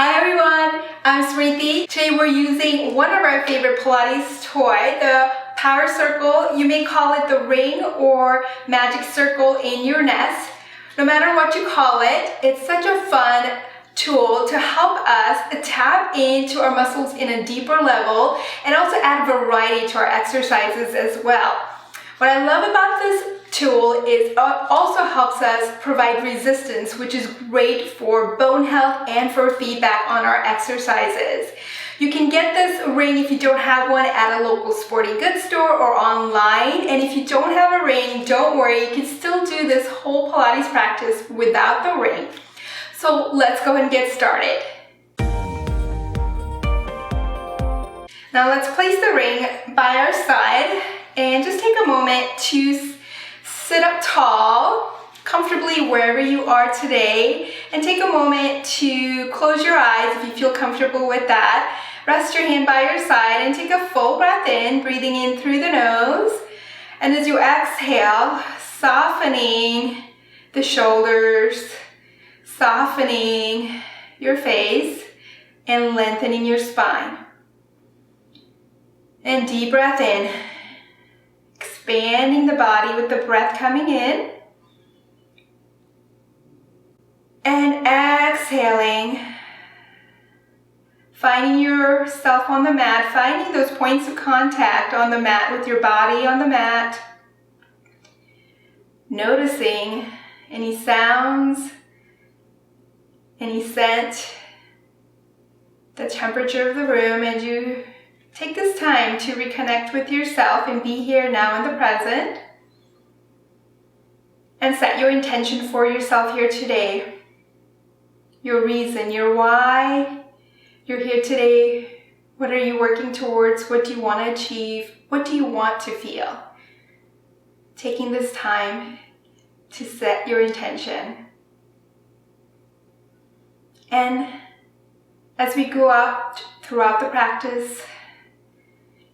Hi everyone, I'm Smriti. Today we're using one of our favorite Pilates toy, the Power Circle. You may call it the ring or magic circle in your nest. No matter what you call it, it's such a fun tool to help us tap into our muscles in a deeper level and also add variety to our exercises as well. What I love about this tool is it also helps us provide resistance, which is great for bone health and for feedback on our exercises. You can get this ring if you don't have one at a local sporting goods store or online. And if you don't have a ring, don't worry, you can still do this whole Pilates practice without the ring. So let's go and get started. Now let's place the ring by our side and just take a moment to sit up tall, comfortably wherever you are today, and take a moment to close your eyes if you feel comfortable with that. Rest your hand by your side and take a full breath in, breathing in through the nose. And as you exhale, softening the shoulders, softening your face, and lengthening your spine. And deep breath in. Expanding the body with the breath coming in. And exhaling. Finding yourself on the mat, finding those points of contact on the mat with your body on the mat. Noticing any sounds, any scent, the temperature of the room as you take this time to reconnect with yourself and be here now in the present. And set your intention for yourself here today. Your reason, your why you're here today. What are you working towards? What do you want to achieve? What do you want to feel? Taking this time to set your intention. And as we go out throughout the practice,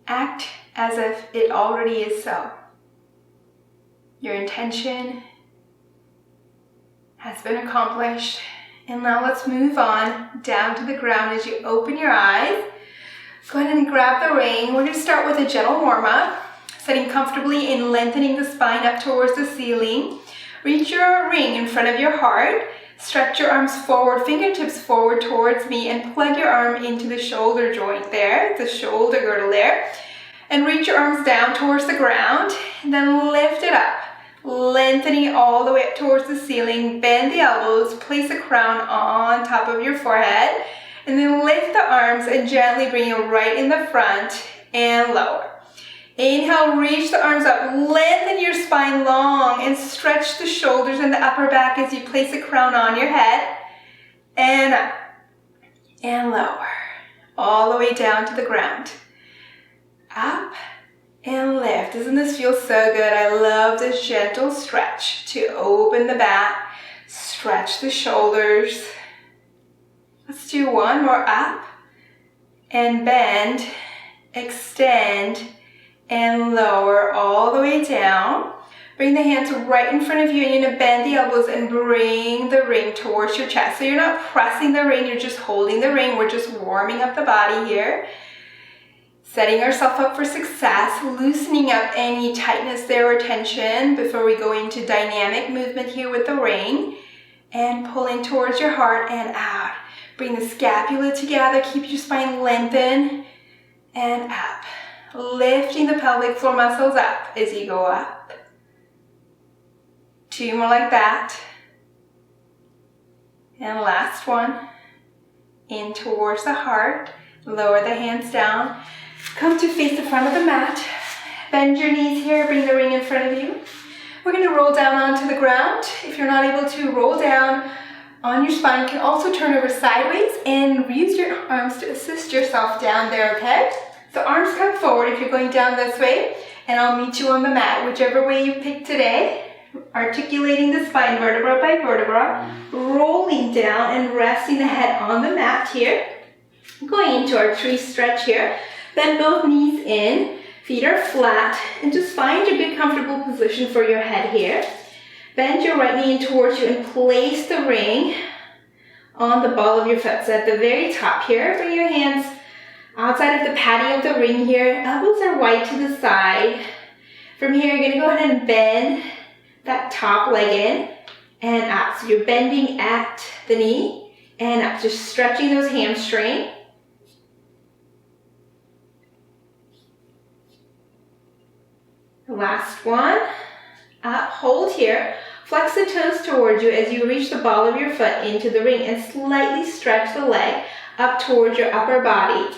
act as if it already is so. Your intention has been accomplished. And now let's move on down to the ground as you open your eyes. Go ahead and grab the ring. We're going to start with a gentle warm-up, sitting comfortably and lengthening the spine up towards the ceiling. Reach your ring in front of your heart. Stretch your arms forward, fingertips forward towards me, and plug your arm into the shoulder joint there, the shoulder girdle there. And reach your arms down towards the ground, and then lift it up, lengthening all the way up towards the ceiling. Bend the elbows, place a crown on top of your forehead, and then lift the arms and gently bring it right in the front and lower. Inhale, reach the arms up, lengthen your spine long, and stretch the shoulders and the upper back as you place a crown on your head, and up, and lower, all the way down to the ground. Up and lift. Doesn't this feel so good? I love this gentle stretch to open the back, stretch the shoulders. Let's do one more. Up and bend, extend, and lower all the way down. Bring the hands right in front of you, and you're going to bend the elbows and bring the ring towards your chest. So you're not pressing the ring, you're just holding the ring. We're just warming up the body here. Setting ourselves up for success, loosening up any tightness there or tension before we go into dynamic movement here with the ring. And pulling towards your heart and out. Bring the scapula together, keep your spine lengthened, and up. Lifting the pelvic floor muscles up as you go up. Two more like that. And last one. In towards the heart. Lower the hands down. Come to face the front of the mat. Bend your knees here. Bring the ring in front of you. We're going to roll down onto the ground. If you're not able to roll down on your spine, you can also turn over sideways and use your arms to assist yourself down there, okay? So arms come forward if you're going down this way, and I'll meet you on the mat, whichever way you pick today. Articulating the spine vertebra by vertebra, rolling down and resting the head on the mat here. Going into our tree stretch here. Bend both knees in, feet are flat, and just find a good comfortable position for your head here. Bend your right knee in towards you and place the ring on the ball of your foot. So at the very top here, bring your hands outside of the padding of the ring here. Elbows are wide to the side. From here, you're gonna go ahead and bend that top leg in and up. So you're bending at the knee and up, just stretching those hamstrings. Last one, up, hold here. Flex the toes towards you as you reach the ball of your foot into the ring and slightly stretch the leg up towards your upper body.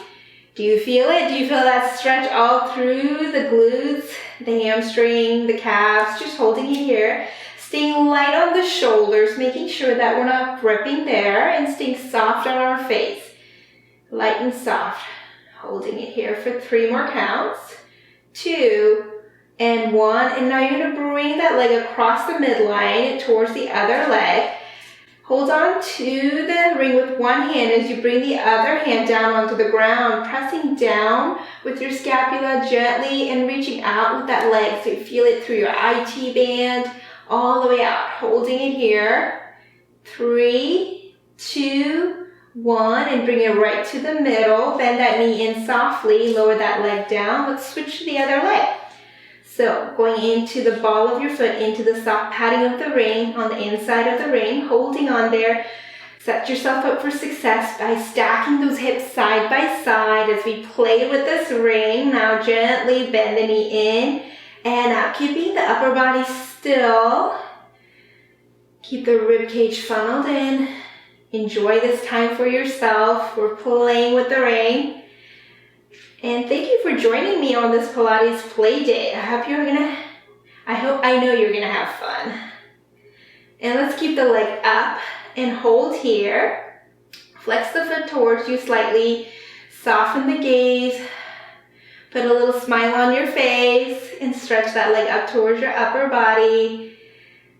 Do you feel it? Do you feel that stretch all through the glutes, the hamstring, the calves? Just holding it here. Staying light on the shoulders, making sure that we're not gripping there, and staying soft on our face. Light and soft. Holding it here for 3 more counts. 2 and 1. And now you're going to bring that leg across the midline towards the other leg. Hold on to the ring with one hand as you bring the other hand down onto the ground, pressing down with your scapula gently and reaching out with that leg so you feel it through your IT band all the way out. Holding it here. 3, 2, 1, and bring it right to the middle. Bend that knee in softly, lower that leg down. Let's switch to the other leg. So going into the ball of your foot, into the soft padding of the ring, on the inside of the ring, holding on there. Set yourself up for success by stacking those hips side by side as we play with this ring. Now gently bend the knee in and out, keeping the upper body still. Keep the rib cage funneled in. Enjoy this time for yourself. We're playing with the ring. And thank you for joining me on this Pilates play date. I know you're gonna have fun. And let's keep the leg up and hold here. Flex the foot towards you slightly. Soften the gaze. Put a little smile on your face and stretch that leg up towards your upper body.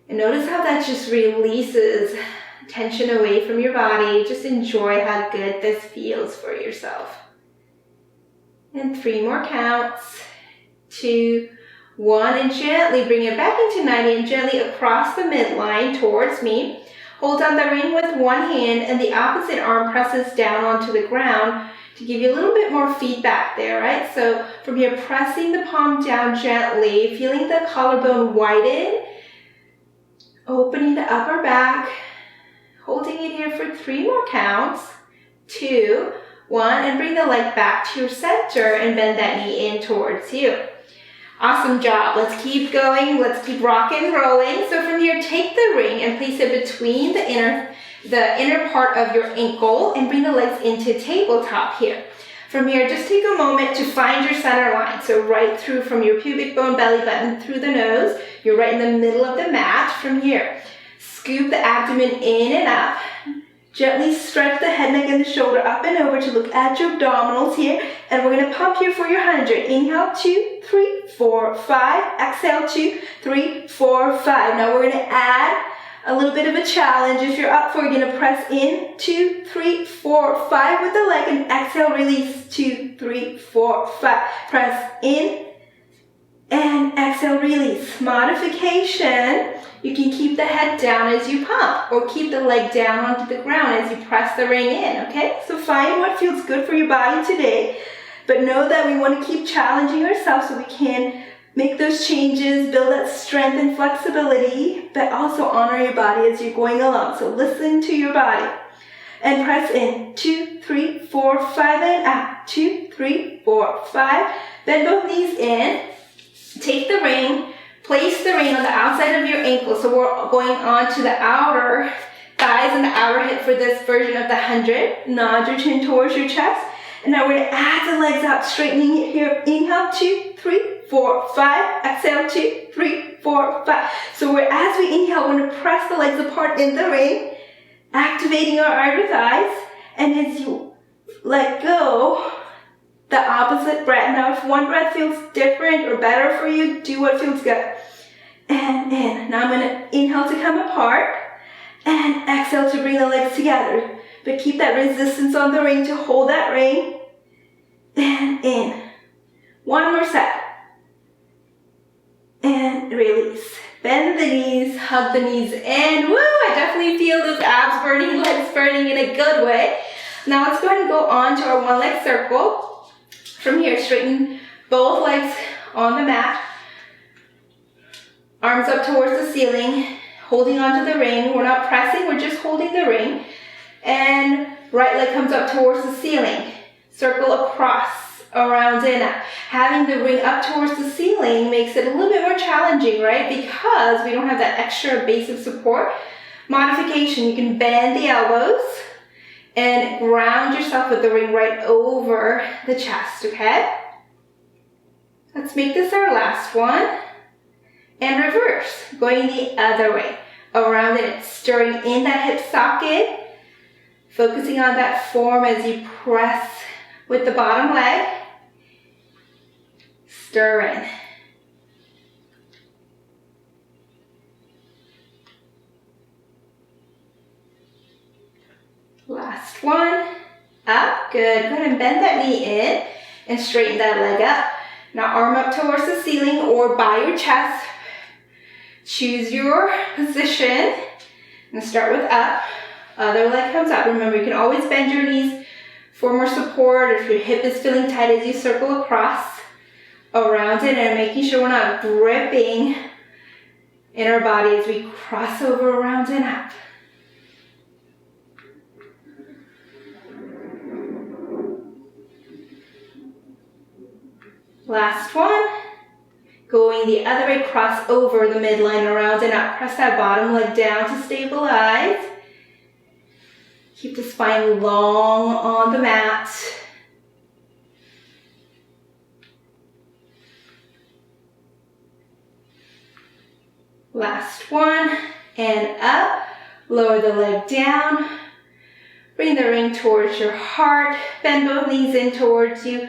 And notice how that just releases tension away from your body. Just enjoy how good this feels for yourself. And 3 more counts. 2, 1, and gently bring it back into 90 and gently across the midline towards me. Hold on the ring with one hand and the opposite arm presses down onto the ground to give you a little bit more feedback there, right? So from here, pressing the palm down gently, feeling the collarbone widen, opening the upper back, holding it here for 3 more counts. 2, 1, and bring the leg back to your center and bend that knee in towards you. Awesome job. Let's keep going. Let's keep rocking and rolling. So from here, take the ring and place it between the inner part of your ankle and bring the legs into tabletop here. From here, just take a moment to find your center line. So right through from your pubic bone, belly button, through the nose. You're right in the middle of the mat. From here, scoop the abdomen in and up. Gently stretch the head, neck, and the shoulder up and over to look at your abdominals here. And we're going to pump here for your 100. Inhale, 2, 3, 4, 5. Exhale, 2, 3, 4, 5. Now we're going to add a little bit of a challenge. If you're up for it, you're going to press in, 2, 3, 4, 5 with the leg, and exhale, release, 2, 3, 4, 5. Press in and exhale, release. Modification. You can keep the head down as you pump or keep the leg down onto the ground as you press the ring in, okay? So find what feels good for your body today, but know that we want to keep challenging ourselves so we can make those changes, build that strength and flexibility, but also honor your body as you're going along. So listen to your body and press in, 2, 3, 4, 5, and out, 2, 3, 4, 5. Bend both knees in, take the ring, place the ring on the outside of your ankle. So we're going on to the outer thighs and the outer hip for this version of the 100. Nod your chin towards your chest. And now we're going to add the legs out, straightening it here. Inhale, 2, 3, 4, 5. Exhale, 2, 3, 4, 5. So as we inhale, we're going to press the legs apart in the ring, activating our outer thighs. And as you let go, the opposite breath. Now, if one breath feels different or better for you, do what feels good. And in. Now I'm going to inhale to come apart and exhale to bring the legs together. But keep that resistance on the ring to hold that ring. And in. One more set. And release. Bend the knees, hug the knees in. Woo, I definitely feel those abs burning, legs burning in a good way. Now let's go ahead and go on to our one leg circle. From here, straighten both legs on the mat. Arms up towards the ceiling, holding onto the ring. We're not pressing, we're just holding the ring. And right leg comes up towards the ceiling. Circle across, around and up. Having the ring up towards the ceiling makes it a little bit more challenging, right? Because we don't have that extra base of support. Modification, you can bend the elbows and ground yourself with the ring right over the chest, okay? Let's make this our last one. And reverse, going the other way, around and stirring in that hip socket, focusing on that form as you press with the bottom leg, stir in. Last one, up, good. Go ahead and bend that knee in and straighten that leg up. Now arm up towards the ceiling or by your chest. Choose your position and start with up. Other leg comes up. Remember, you can always bend your knees for more support if your hip is feeling tight as you circle across, around it, and making sure we're not gripping in our body as we cross over, around and up. Last one. Going the other way, cross over the midline, around and up. Press that bottom leg down to stabilize. Keep the spine long on the mat. Last one, and up. Lower the leg down. Bring the ring towards your heart. Bend both knees in towards you.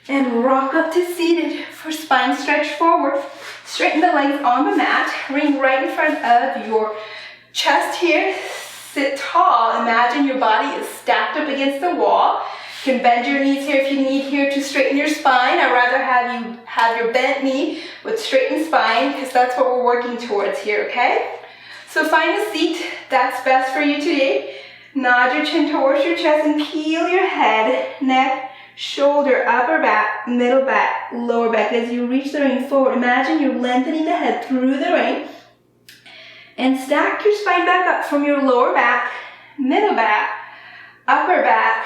And rock up to seated for spine stretch forward. Straighten the legs on the mat. Ring right in front of your chest here. Sit tall. Imagine your body is stacked up against the wall. You can bend your knees here if you need here to straighten your spine. I'd rather have you have your bent knee with straightened spine because that's what we're working towards here, okay? So find a seat that's best for you today. Nod your chin towards your chest and peel your head, neck, shoulder, upper back, middle back, lower back. As you reach the ring forward, imagine you're lengthening the head through the ring. And stack your spine back up from your lower back, middle back, upper back.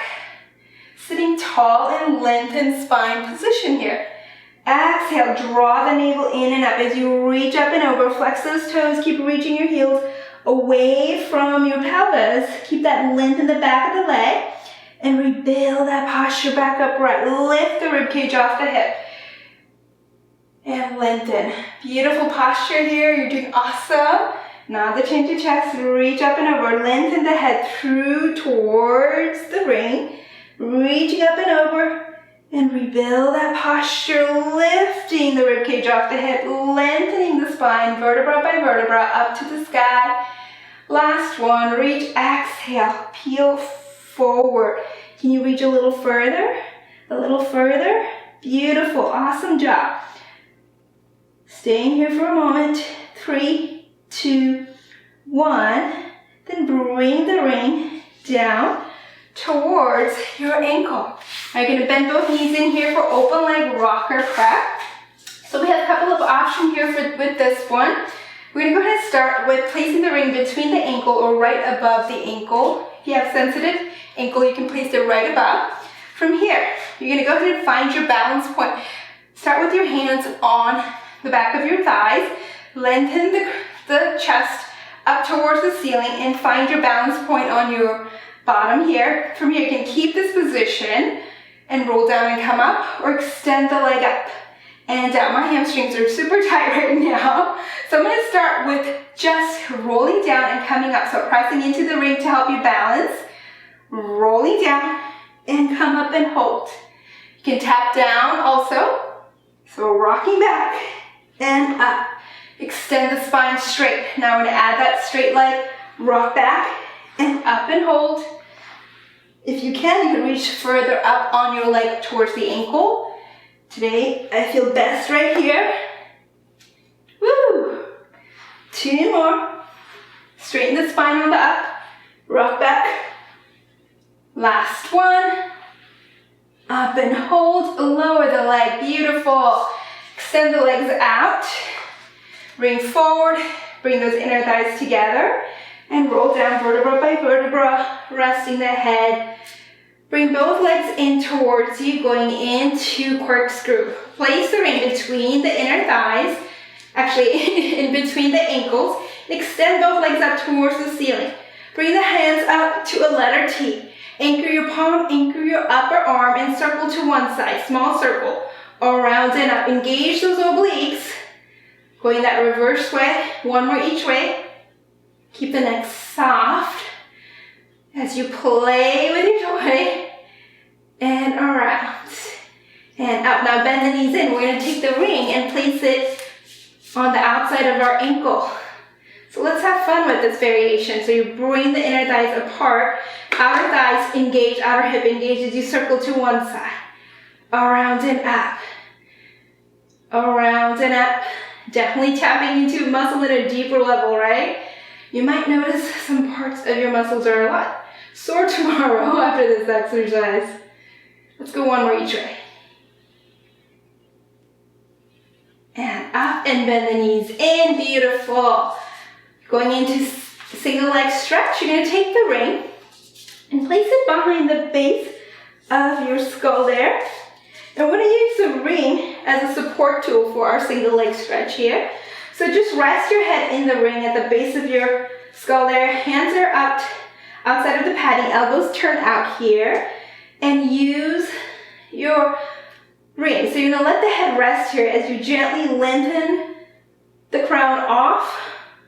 Sitting tall and lengthened spine position here. Exhale, draw the navel in and up as you reach up and over. Flex those toes, keep reaching your heels away from your pelvis. Keep that length in the back of the leg. And rebuild that posture back upright. Lift the ribcage off the hip. And lengthen. Beautiful posture here. You're doing awesome. Nod the chin to chest. Reach up and over. Lengthen the head through towards the ring. Reaching up and over. And rebuild that posture. Lifting the ribcage off the hip. Lengthening the spine. Vertebra by vertebra. Up to the sky. Last one. Reach. Exhale. Peel forward. Can you reach a little further? A little further? Beautiful. Awesome job. Staying here for a moment. 3, 2, 1. Then bring the ring down towards your ankle. Now you're going to bend both knees in here for open leg rocker prep. So we have a couple of options here with this one. We're going to go ahead and start with placing the ring between the ankle or right above the ankle. If you have sensitive ankle, you can place it right above. From here, you're going to go ahead and find your balance point. Start with your hands on the back of your thighs. Lengthen the chest up towards the ceiling and find your balance point on your bottom here. From here, you can keep this position and roll down and come up, or extend the leg up and down. My hamstrings are super tight right now. So I'm going to start with just rolling down and coming up. So pressing into the ring to help you balance. Rolling down and come up and hold. You can tap down also. So rocking back and up. Extend the spine straight. Now we're going to add that straight leg. Rock back and up and hold. If you can reach further up on your leg towards the ankle. Today, I feel best right here. Woo! 2 more. Straighten the spine on the up. Rock back. Last one. Up and hold. Lower the leg. Beautiful. Extend the legs out. Bring forward. Bring those inner thighs together. And roll down vertebra by vertebra. Resting the head. Bring both legs in towards you. Going into corkscrew. Place the ring between the inner thighs. Actually, in between the ankles. Extend both legs up towards the ceiling. Bring the hands up to a letter T. Anchor your palm, anchor your upper arm, and circle to one side. Small circle. Around and up. Engage those obliques. Going that reverse way. One more each way. Keep the neck soft as you play with your toy. And around. And up. Now bend the knees in. We're going to take the ring and place it on the outside of our ankle. So let's have fun with this variation. So you bring the inner thighs apart, outer thighs engage, outer hip engage as you circle to one side. Around and up. Around and up. Definitely tapping into muscle at a deeper level, right? You might notice some parts of your muscles are a lot sore tomorrow after this exercise. Let's go one more each way. And up and bend the knees in. Beautiful. Going into single leg stretch, you're going to take the ring and place it behind the base of your skull there. And we're going to use the ring as a support tool for our single leg stretch here. So just rest your head in the ring at the base of your skull there. Hands are up outside of the padding, elbows turn out here. And use your ring. So you're going to let the head rest here as you gently lengthen the crown off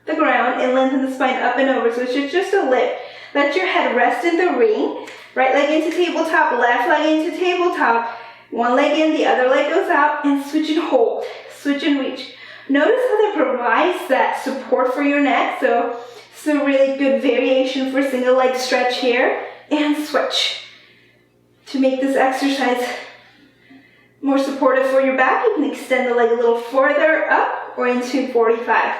the ground and lengthen the spine up and over. So it's just a lift. Let your head rest in the ring. Right leg into tabletop, left leg into tabletop. One leg in, the other leg goes out, and switch and hold. Switch and reach. Notice how that provides that support for your neck. So it's a really good variation for single leg stretch here. And switch. To make this exercise more supportive for your back, you can extend the leg a little further up or into 45.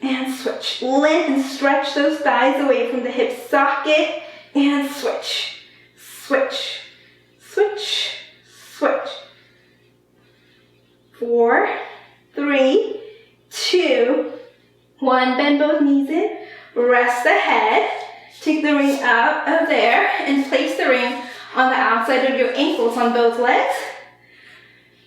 And switch. Lengthen, stretch those thighs away from the hip socket. And switch. Switch. Switch. Switch. 4, 3, 2, 1. Bend both knees in. Rest the head. Take the ring out of there and place the ring on the outside of your ankles on both legs.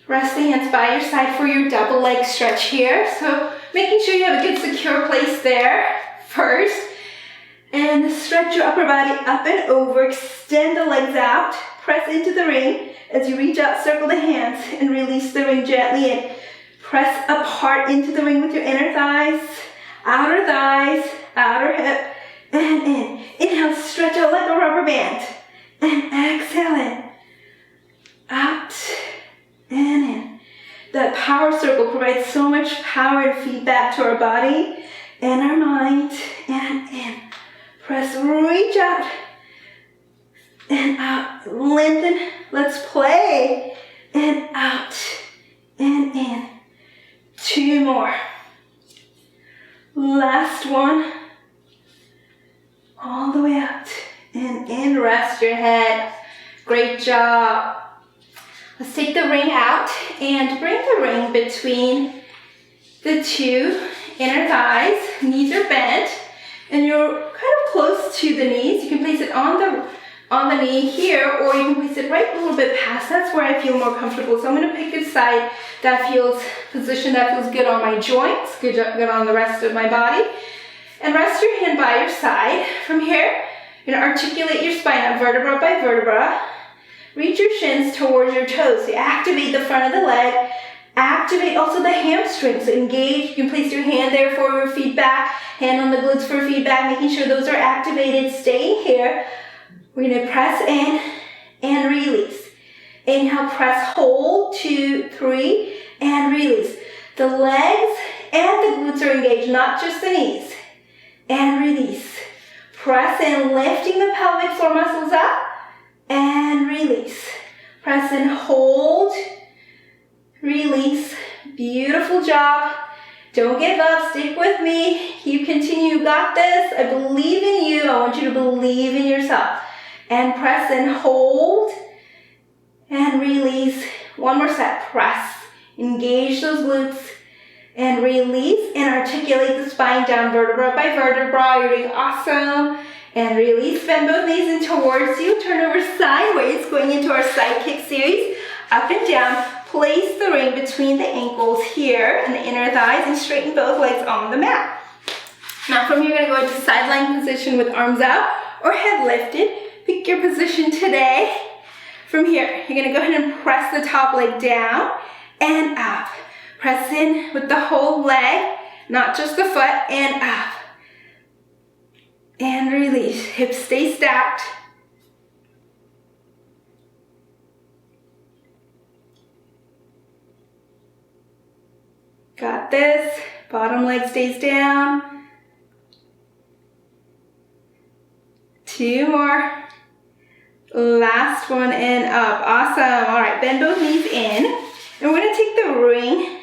Rest the hands by your side for your double leg stretch here. So making sure you have a good secure place there first. And stretch your upper body up and over. Extend the legs out. Press into the ring. As you reach out, circle the hands and release the ring gently in. Press apart into the ring with your inner thighs, outer hip, and in. Inhale, stretch out like a rubber band. And exhale in. Out and in. That power circle provides so much power and feedback to our body and our mind. And in. Press, reach out. And out. Lengthen. Let's play. And out. And in. 2 more. Last one. All the way out. And in. Rest your head. Great job. Let's take the ring out and bring the ring between the 2 inner thighs. Knees are bent and you're kind of close to the knees. You can place it on the knee here, or you can place it right a little bit past. That's where I feel more comfortable. So I'm going to pick a side that feels, position that feels good on my joints, good on the rest of my body. And rest your hand by your side. From here, you're going to articulate your spine up vertebra by vertebra. Reach your shins towards your toes. So you activate the front of the leg. Activate also the hamstrings. So engage. You can place your hand there for your feedback. Hand on the glutes for feedback. Making sure those are activated. Staying here. We're going to press in and release. Inhale, press, hold, 2, 3, and release. The legs and the glutes are engaged, not just the knees. And release. Press in, lifting the pelvic floor muscles up. And release. Press and hold. Release. Beautiful job. Don't give up, stick with me. You continue, you got this. I believe in you. I want you to believe in yourself. And press and hold. And release. One more set, press. Engage those glutes. And release and articulate the spine down vertebra by vertebra. You're doing awesome. And release, bend both knees in towards you. Turn over sideways, going into our side kick series. Up and down. Place the ring between the ankles here and the inner thighs and straighten both legs on the mat. Now from here, you're gonna go into sideline position with arms out or head lifted. Pick your position today. From here, you're gonna go ahead and press the top leg down and up. Press in with the whole leg, not just the foot, and up. And release, hips stay stacked. Got this, bottom leg stays down. 2 more. Last one and up, awesome. All right, bend both knees in. And we're gonna take the ring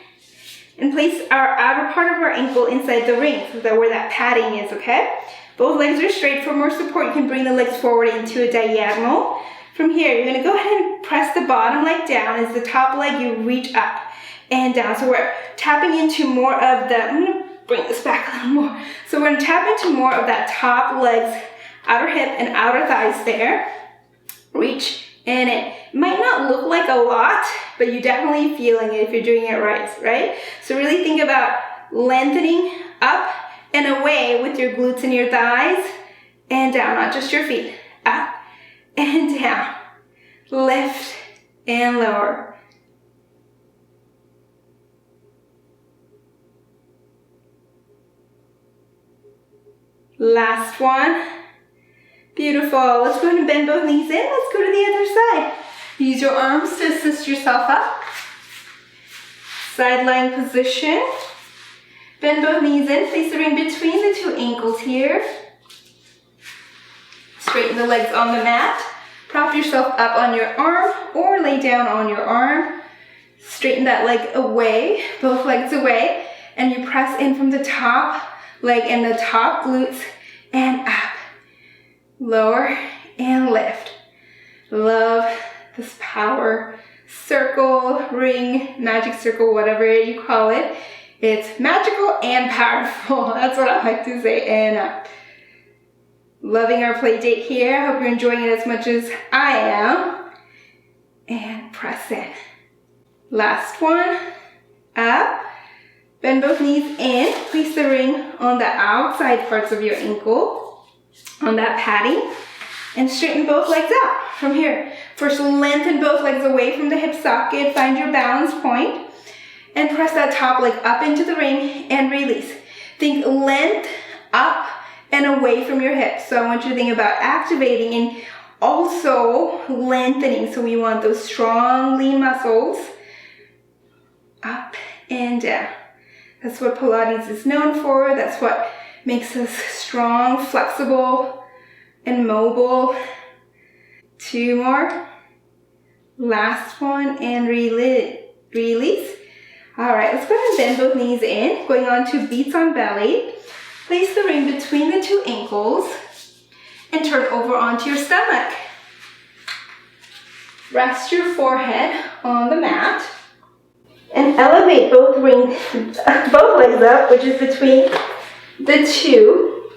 and place our outer part of our ankle inside the ring, so that where that padding is, okay? Both legs are straight. For more support, you can bring the legs forward into a diagonal. From here, you're gonna go ahead and press the bottom leg down. As the top leg, you reach up and down. So we're tapping into more of the, I'm gonna bring this back a little more. So we're gonna tap into more of that top leg's outer hip and outer thighs there. Reach in it. It might not look like a lot, but you're definitely feeling it if you're doing it right? So really think about lengthening up and away with your glutes and your thighs and down, not just your feet. Up and down. Lift and lower. Last one. Beautiful. Let's go ahead and bend both knees in. Let's go to the other side. Use your arms to assist yourself up. Sideline position. Bend both knees in. Place the ring between the 2 ankles here. Straighten the legs on the mat. Prop yourself up on your arm or lay down on your arm. Straighten that leg away, both legs away. And you press in from the top leg and the top glutes and up. Lower and lift. Love this power circle, ring, magic circle, whatever you call it. It's magical and powerful. That's what I like to say. And up. Loving our play date here. Hope you're enjoying it as much as I am. And press in. Last one. Up. Bend both knees in. Place the ring on the outside parts of your ankle. On that padding. And straighten both legs out. From here, first lengthen both legs away from the hip socket. Find your balance point. And press that top leg up into the ring and release. Think length up and away from your hips. So I want you to think about activating and also lengthening. So we want those strong, lean muscles up and down. That's what Pilates is known for. That's what makes us strong, flexible, and mobile. 2 more. Last one and release. All right, let's go ahead and bend both knees in. Going on to beats on belly. Place the ring between the 2 ankles and turn over onto your stomach. Rest your forehead on the mat and elevate both legs up, which is between the 2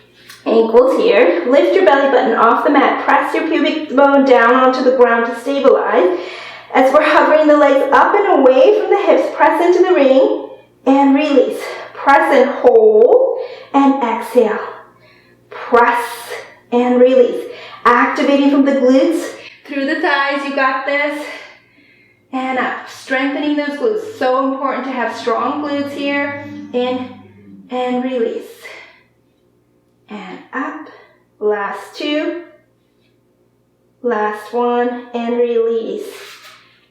ankles here. Lift your belly button off the mat. Press your pubic bone down onto the ground to stabilize. As we're hovering the legs up and away from the hips, press into the ring and release. Press and hold and exhale. Press and release. Activating from the glutes through the thighs. You got this. And up. Strengthening those glutes. So important to have strong glutes here. In and release. And up. Last 2. Last one and release.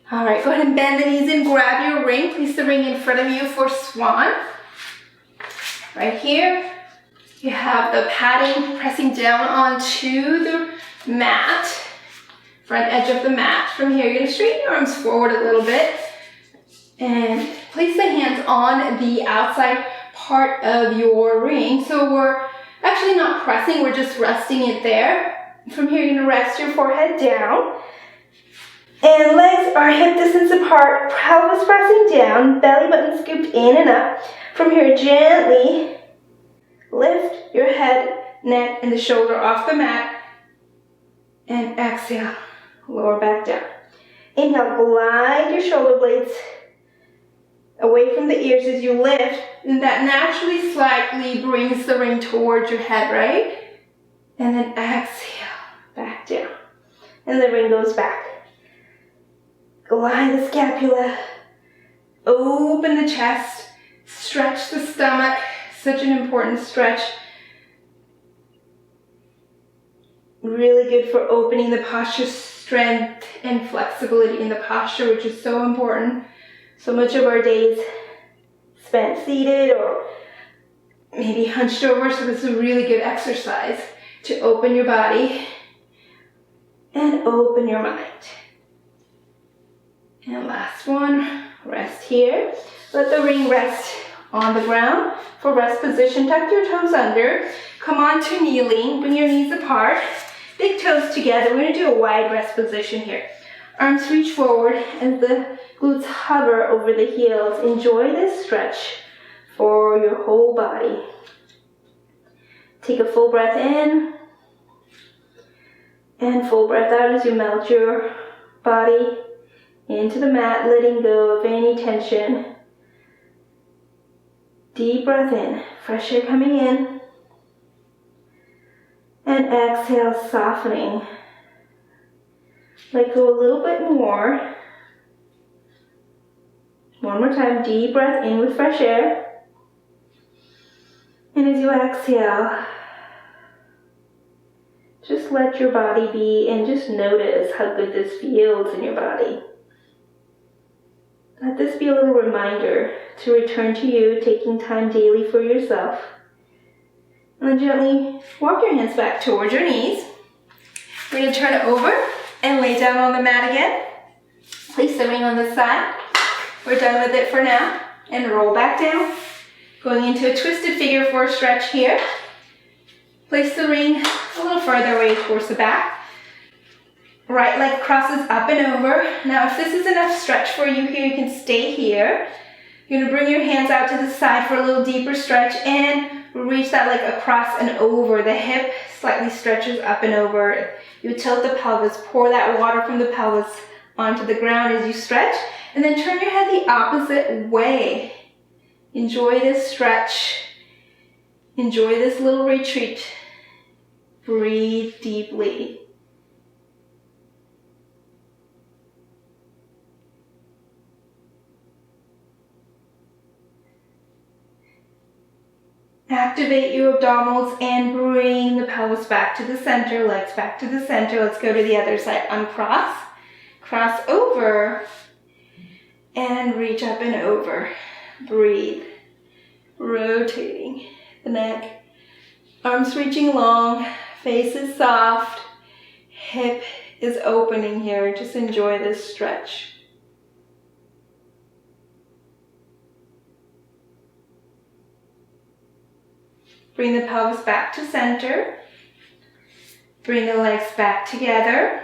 All right, go ahead and bend the knees in, grab your ring, place the ring in front of you for swan. Right here, you have the padding pressing down onto the mat, front edge of the mat. From here, you're gonna straighten your arms forward a little bit and place the hands on the outside part of your ring. So we're actually not pressing, we're just resting it there. From here, you're gonna rest your forehead down. And legs are hip distance apart, pelvis pressing down, belly button scooped in and up. From here, gently lift your head, neck, and the shoulder off the mat. And exhale, lower back down. Inhale, glide your shoulder blades away from the ears as you lift. And that naturally slightly brings the ring towards your head, right? And then exhale, back down. And the ring goes back. Glide the scapula. Open the chest. Stretch the stomach. Such an important stretch. Really good for opening the posture, strength and flexibility in the posture, which is so important. So much of our days spent seated or maybe hunched over, so this is a really good exercise to open your body and open your mind. And last one, rest here. Let the ring rest on the ground. For rest position, tuck your toes under. Come on to kneeling, bring your knees apart. Big toes together. We're gonna do a wide rest position here. Arms reach forward and the glutes hover over the heels. Enjoy this stretch for your whole body. Take a full breath in and full breath out as you melt your body into the mat, letting go of any tension. Deep breath in, fresh air coming in. And exhale, softening. Let go a little bit more. One more time, deep breath in with fresh air. And as you exhale, just let your body be and just notice how good this feels in your body. Let this be a little reminder to return to you, taking time daily for yourself. And then gently walk your hands back towards your knees. We're going to turn it over and lay down on the mat again. Place the ring on the side. We're done with it for now. And roll back down. Going into a twisted figure four stretch here. Place the ring a little further away towards the back. Right leg crosses up and over. Now if this is enough stretch for you here, you can stay here. You're going to bring your hands out to the side for a little deeper stretch and reach that leg across and over. The hip slightly stretches up and over. You tilt the pelvis, pour that water from the pelvis onto the ground as you stretch, and then turn your head the opposite way. Enjoy this stretch. Enjoy this little retreat. Breathe deeply. Activate your abdominals and bring the pelvis back to the center, legs back to the center. Let's go to the other side. Uncross, cross over, and reach up and over. Breathe. Rotating the neck. Arms reaching long, face is soft, hip is opening here. Just enjoy this stretch. Bring the pelvis back to center. Bring the legs back together.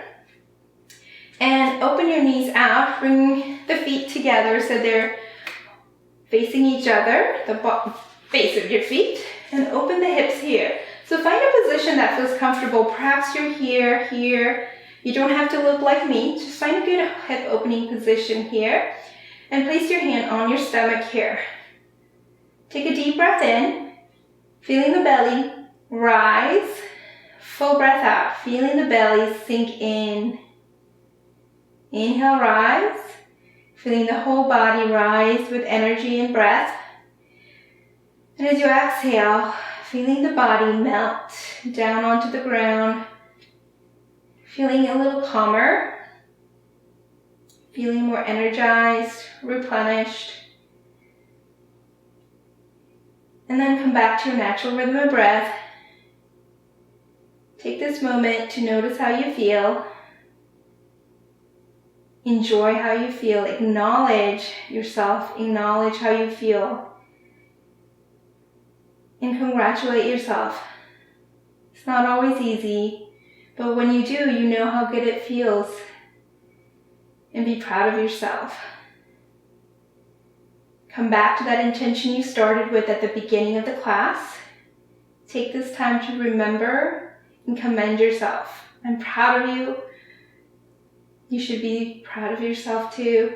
And open your knees out. Bring the feet together so they're facing each other, the base of your feet. And open the hips here. So find a position that feels comfortable. Perhaps you're here, here. You don't have to look like me. Just find a good hip opening position here. And place your hand on your stomach here. Take a deep breath in. Feeling the belly rise, full breath out, feeling the belly sink in. Inhale, rise, feeling the whole body rise with energy and breath. And as you exhale, feeling the body melt down onto the ground, feeling a little calmer, feeling more energized, replenished. And then come back to your natural rhythm of breath. Take this moment to notice how you feel. Enjoy how you feel. Acknowledge yourself. Acknowledge how you feel. and congratulate yourself. It's not always easy, but when you do, you know how good it feels. And be proud of yourself. Come back to that intention you started with at the beginning of the class. Take this time to remember and commend yourself. I'm proud of you. You should be proud of yourself too.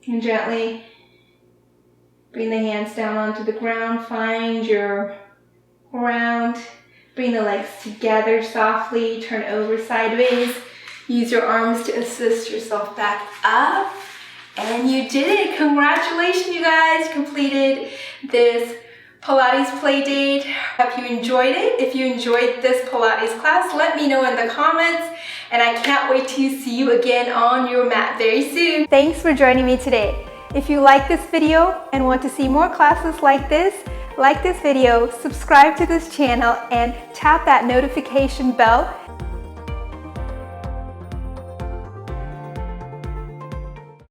And gently bring the hands down onto the ground. Find your ground. Bring the legs together softly. Turn over sideways. Use your arms to assist yourself back up. And you did it. Congratulations, you guys. Completed this Pilates play date. Hope you enjoyed it. If you enjoyed this Pilates class, let me know in the comments. And I can't wait to see you again on your mat very soon. Thanks for joining me today. If you like this video and want to see more classes like this video, subscribe to this channel and tap that notification bell